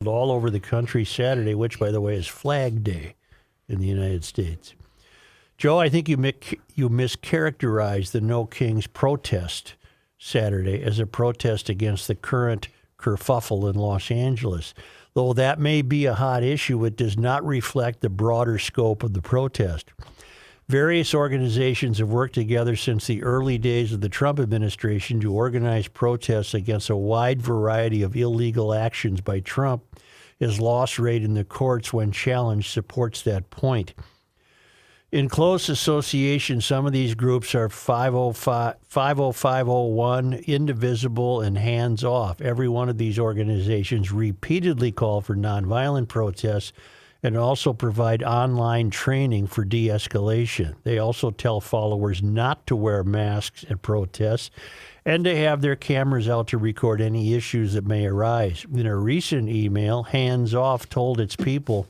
held all over the country Saturday, which, by the way, is Flag Day in the United States. Joe, I think you mischaracterized the No Kings protest Saturday as a protest against the current kerfuffle in Los Angeles. Though that may be a hot issue, it does not reflect the broader scope of the protest. Various organizations have worked together since the early days of the Trump administration to organize protests against a wide variety of illegal actions by Trump. His loss rate in the courts when challenged supports that point. In close association, some of these groups are 50501, Indivisible, and Hands Off. Every one of these organizations repeatedly call for nonviolent protests and also provide online training for de-escalation. They also tell followers not to wear masks at protests and to have their cameras out to record any issues that may arise. In a recent email, Hands Off told its people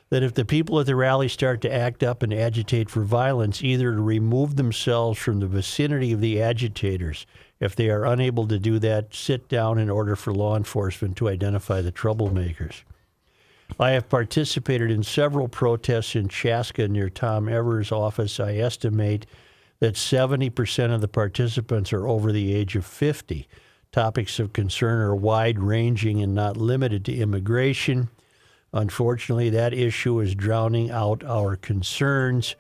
that if the people at the rally start to act up and agitate for violence, either to remove themselves from the vicinity of the agitators. If they are unable to do that, sit down in order for law enforcement to identify the troublemakers. I have participated in several protests in Chaska near Tom Evers' office. I estimate that 70% of the participants are over the age of 50. Topics of concern are wide-ranging and not limited to immigration. Unfortunately, that issue is drowning out our concerns.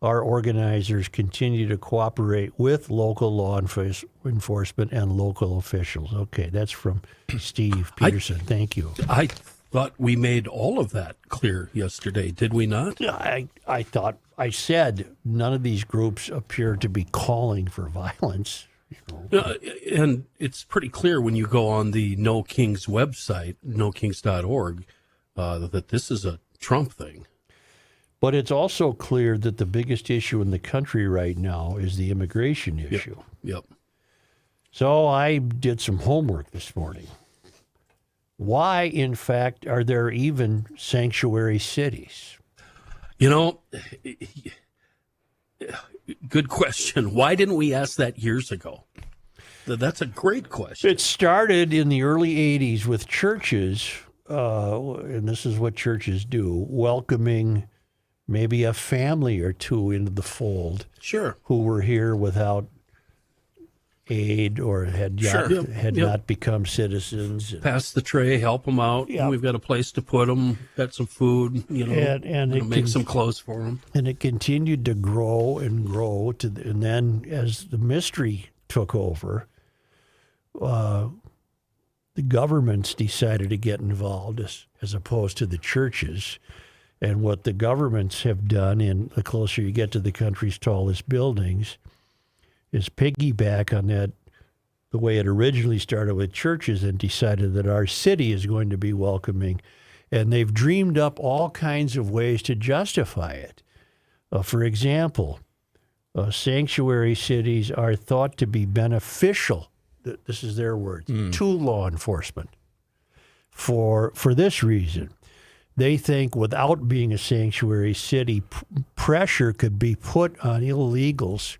Our organizers continue to cooperate with local law enforcement and local officials. Okay, that's from Steve Peterson. Thank you. I thought we made all of that clear yesterday, did we not? I thought I said none of these groups appear to be calling for violence. And it's pretty clear when you go on the No Kings website, nokings.org, that this is a Trump thing. But it's also clear that the biggest issue in the country right now is the immigration issue. Yep. So I did some homework this morning. Why, in fact, are there even sanctuary cities? You know, good question. Why didn't we ask that years ago? That's a great question. It started in the early 80s with churches, and this is what churches do, welcoming maybe a family or two into the fold. Sure. Who were here without aid or had not become citizens. Pass the tray, help them out. Yep. We've got a place to put them, got some food, and make some clothes for them. And it continued to grow and grow. And then as the mystery took over, the governments decided to get involved as opposed to the churches. And what the governments have done, and the closer you get to the country's tallest buildings, is piggyback on that, the way it originally started with churches, and decided that our city is going to be welcoming. And they've dreamed up all kinds of ways to justify it. For example, sanctuary cities are thought to be beneficial, this is their words, to law enforcement. For this reason, they think without being a sanctuary city, pressure could be put on illegals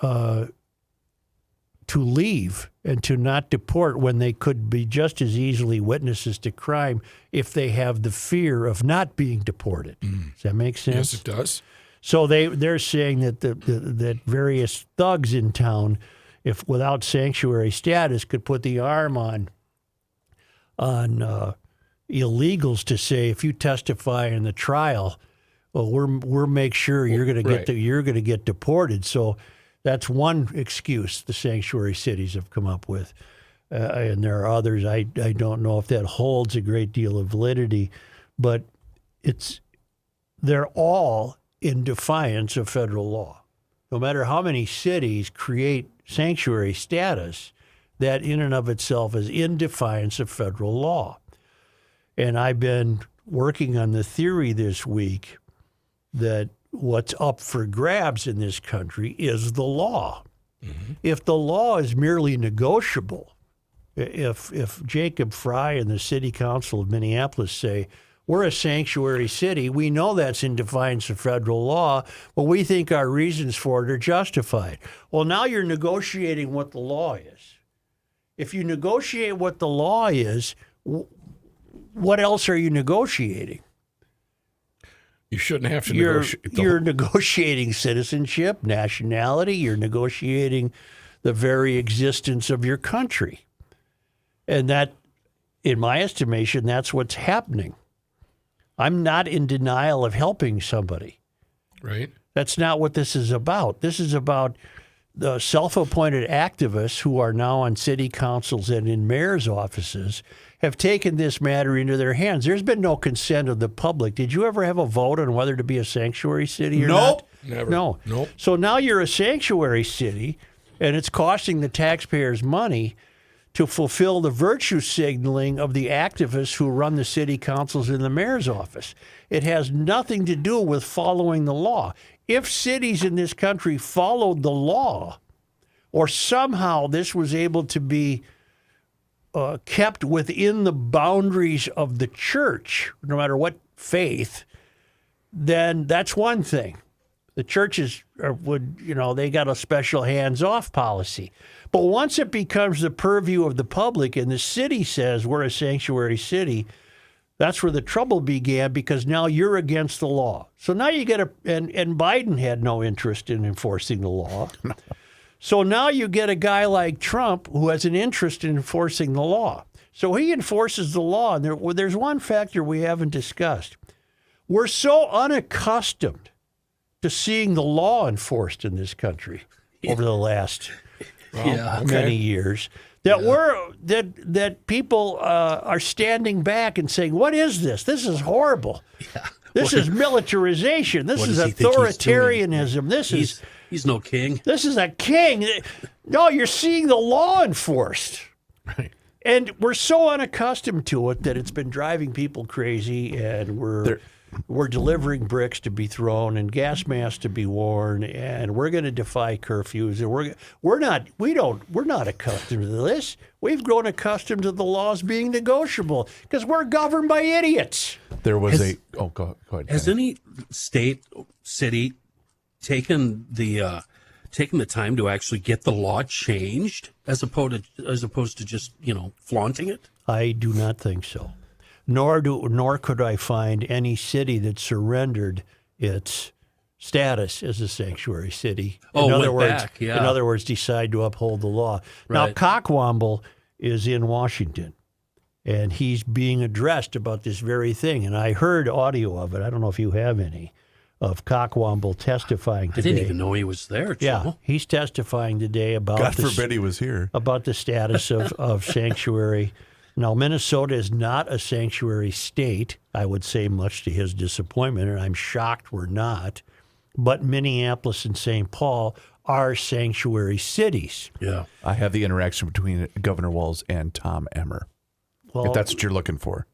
to leave and to not deport when they could be just as easily witnesses to crime if they have the fear of not being deported. Does that make sense? Yes, it does. So they're saying that that various thugs in town, if without sanctuary status, could put the arm on illegals to say, if you testify in the trial, well, we're make sure you're going to get deported. So that's one excuse the sanctuary cities have come up with, and there are others. I don't know if that holds a great deal of validity, but they're all in defiance of federal law. No matter how many cities create sanctuary status, that in and of itself is in defiance of federal law. And I've been working on the theory this week that what's up for grabs in this country is the law. Mm-hmm. If the law is merely negotiable, if Jacob Fry and the City Council of Minneapolis say, we're a sanctuary city, we know that's in defiance of federal law, but we think our reasons for it are justified. Well, now you're negotiating what the law is. If you negotiate what the law is, what else are you negotiating? You shouldn't have to negotiate. You're negotiating citizenship, nationality. You're negotiating the very existence of your country. And that, in my estimation, that's what's happening. I'm not in denial of helping somebody. Right. That's not what this is about. This is about the self-appointed activists who are now on city councils and in mayor's offices have taken this matter into their hands. There's been no consent of the public. Did you ever have a vote on whether to be a sanctuary city or not? Never. No. Nope. So now you're a sanctuary city, and it's costing the taxpayers money to fulfill the virtue signaling of the activists who run the city councils in the mayor's office. It has nothing to do with following the law. If cities in this country followed the law, or somehow this was able to be kept within the boundaries of the church, no matter what faith, then that's one thing. The churches they got a special hands-off policy. But once it becomes the purview of the public and the city says we're a sanctuary city, that's where the trouble began, because now you're against the law. So now you get and Biden had no interest in enforcing the law. So now you get a guy like Trump who has an interest in enforcing the law. So he enforces the law. And there's one factor we haven't discussed. We're so unaccustomed to seeing the law enforced in this country over the last many years that people are standing back and saying, "What is this? This is horrible. Yeah. This is militarization. This is authoritarianism. He's no king. This is a king." No, you're seeing the law enforced. Right. And we're so unaccustomed to it that it's been driving people crazy, and we're delivering bricks to be thrown and gas masks to be worn, and we're going to defy curfews. And we're not accustomed to this. We've grown accustomed to the laws being negotiable because we're governed by idiots. There was go ahead. Has any state, city taken the time to actually get the law changed as opposed to just flaunting it? I do not think so. Nor could I find any city that surrendered its status as a sanctuary city. In other words, decide to uphold the law. Right. Now, Cockwomble is in Washington, and he's being addressed about this very thing. And I heard audio of it. I don't know if you have any, of Cockwomble testifying today. I didn't even know he was there, Joe. Yeah, he's testifying today about God forbid he was here. About the status of sanctuary. Now, Minnesota is not a sanctuary state, I would say, much to his disappointment, and I'm shocked we're not. But Minneapolis and St. Paul are sanctuary cities. Yeah. I have the interaction between Governor Walz and Tom Emmer, if that's what you're looking for.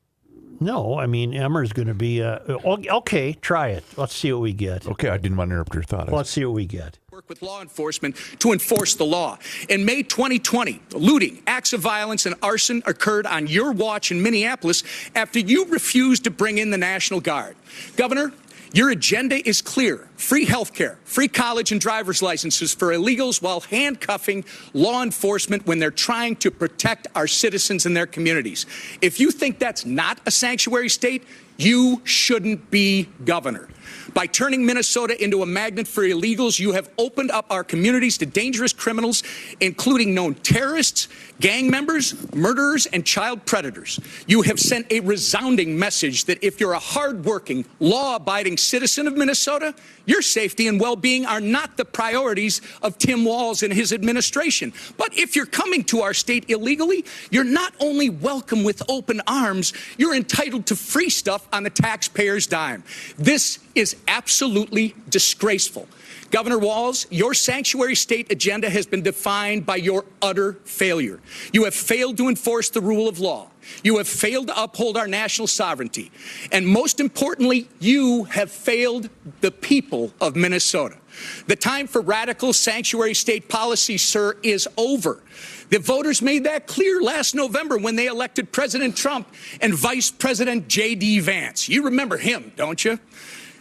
No, I mean, Emmer's going to be okay, try it. Let's see what we get. Okay, I didn't want to interrupt your thought. Let's see what we get. Work with law enforcement to enforce the law. In May 2020, looting, acts of violence, and arson occurred on your watch in Minneapolis after you refused to bring in the National Guard. Governor, your agenda is clear. Free health care, free college and driver's licenses for illegals while handcuffing law enforcement when they're trying to protect our citizens and their communities. If you think that's not a sanctuary state, you shouldn't be governor. By turning Minnesota into a magnet for illegals, you have opened up our communities to dangerous criminals, including known terrorists, gang members, murderers, and child predators. You have sent a resounding message that if you're a hardworking, law-abiding citizen of Minnesota, your safety and well-being are not the priorities of Tim Walz and his administration. But if you're coming to our state illegally, you're not only welcome with open arms, you're entitled to free stuff on the taxpayer's dime. This is absolutely disgraceful. Governor Walz, your sanctuary state agenda has been defined by your utter failure. You have failed to enforce the rule of law. You have failed to uphold our national sovereignty. And most importantly, you have failed the people of Minnesota. The time for radical sanctuary state policy, sir, is over. The voters made that clear last November when they elected President Trump and Vice President J.D. Vance. You remember him, don't you?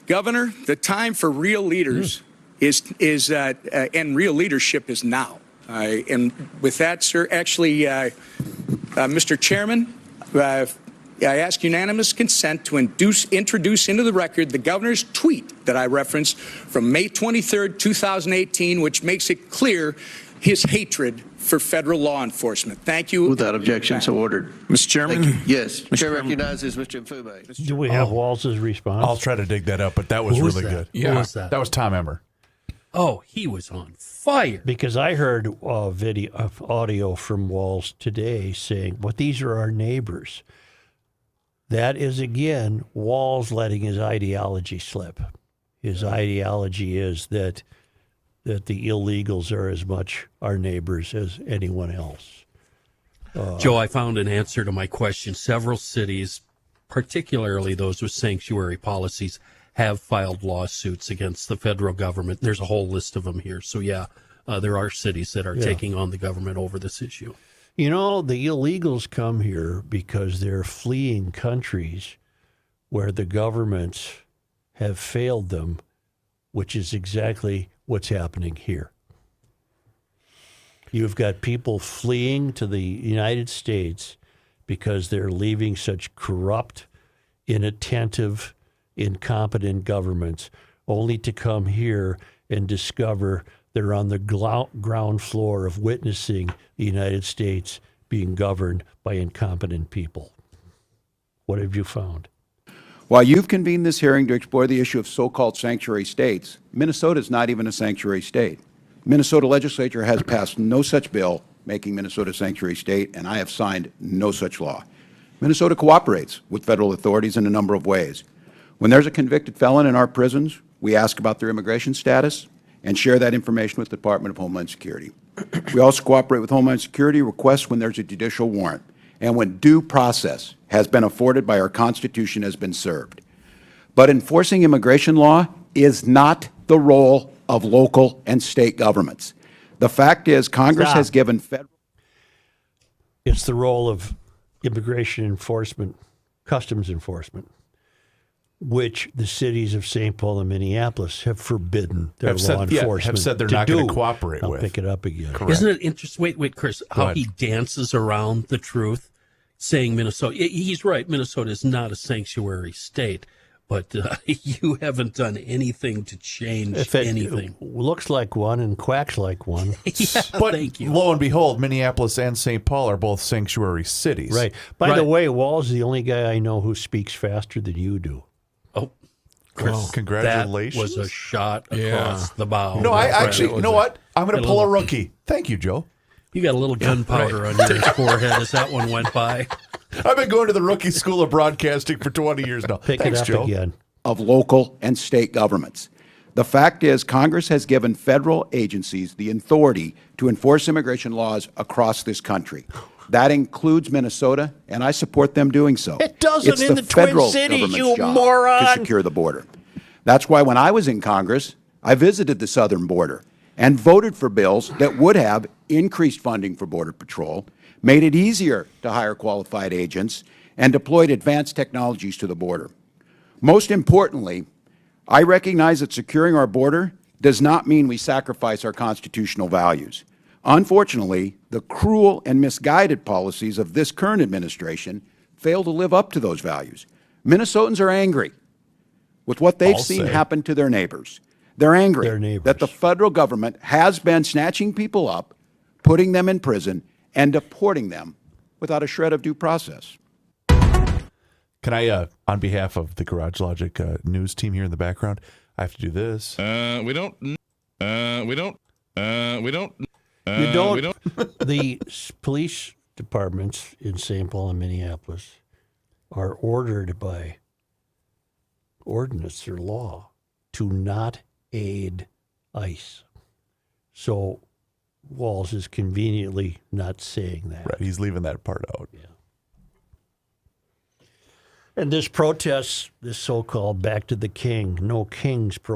Governor, the time for real leaders and real leadership is now. And with that, sir, actually, Mr. Chairman, I ask unanimous consent to introduce into the record the governor's tweet that I referenced from May 23rd, 2018, which makes it clear his hatred for federal law enforcement. Thank you. Without objection, so ordered. Mr. Chairman? Yes. Chair recognizes Mr. Mfume. Do we have Walz's response? I'll try to dig that up, but that was Who was really that? good. Who was that? That was Tom Emmer. Oh, he was on fire. Because I heard audio from Walz today saying, "Well, these are our neighbors." That is, again, Walz letting his ideology slip. His ideology is that the illegals are as much our neighbors as anyone else. Joe, I found an answer to my question. Several cities, particularly those with sanctuary policies, have filed lawsuits against the federal government. There's a whole list of them here. So, there are cities that are taking on the government over this issue. You know, the illegals come here because they're fleeing countries where the governments have failed them, which is exactly what's happening here. You've got people fleeing to the United States because they're leaving such corrupt, inattentive, incompetent governments, only to come here and discover they're on the ground floor of witnessing the United States being governed by incompetent people. What have you found? While you've convened this hearing to explore the issue of so-called sanctuary states, Minnesota is not even a sanctuary state. Minnesota legislature has passed no such bill making Minnesota a sanctuary state, and I have signed no such law. Minnesota cooperates with federal authorities in a number of ways. When there's a convicted felon in our prisons, we ask about their immigration status and share that information with the Department of Homeland Security. We also cooperate with Homeland Security requests when there's a judicial warrant and when due process has been afforded by our Constitution has been served. But enforcing immigration law is not the role of local and state governments. The fact is Congress has given federal... It's the role of immigration enforcement, customs enforcement, which the cities of St. Paul and Minneapolis have forbidden their law enforcement have said they're to not do. going to cooperate I'll with. pick it up again. Correct. Isn't it interesting? Wait, Chris, how ahead. he dances around the truth, saying Minnesota. He's right. Minnesota is not a sanctuary state, but you haven't done anything to change If it anything. looks like one and quacks like one. Yeah, But thank you. lo and behold, Minneapolis and St. Paul are both sanctuary cities. Right. By the Right. way, Walz is the only guy I know who speaks faster than you do. Oh, Chris, Well, congratulations. That was a shot across Yeah. the bow. No, I my actually, friend. you know what? I'm going to Got a pull a little- rookie. Thank you, Joe. You got a little gunpowder on your forehead as that one went by. I've been going to the Rookie School of Broadcasting for 20 years now. Pick Thanks, it up Joe. again. of local and state governments. The fact is Congress has given federal agencies the authority to enforce immigration laws across this country. That includes Minnesota, and I support them doing so. It doesn't It's in the Twin federal Cities, government's you job moron! to secure the border. That's why when I was in Congress, I visited the southern border and voted for bills that would have increased funding for Border Patrol, made it easier to hire qualified agents, and deployed advanced technologies to the border. Most importantly, I recognize that securing our border does not mean we sacrifice our constitutional values. Unfortunately, the cruel and misguided policies of this current administration fail to live up to those values. Minnesotans are angry with what they've seen happen to their neighbors. They're angry Their neighbors. that the federal government has been snatching people up, putting them in prison, and deporting them without a shred of due process. Can I, on behalf of the Garage Logic news team here in the background, I have to do this. We don't. The police departments in St. Paul and Minneapolis are ordered by ordinance or law to not aid ICE. So Walz is conveniently not saying that. Right, he's leaving that part out. Yeah. And this protest, this so-called Back to the King, no kings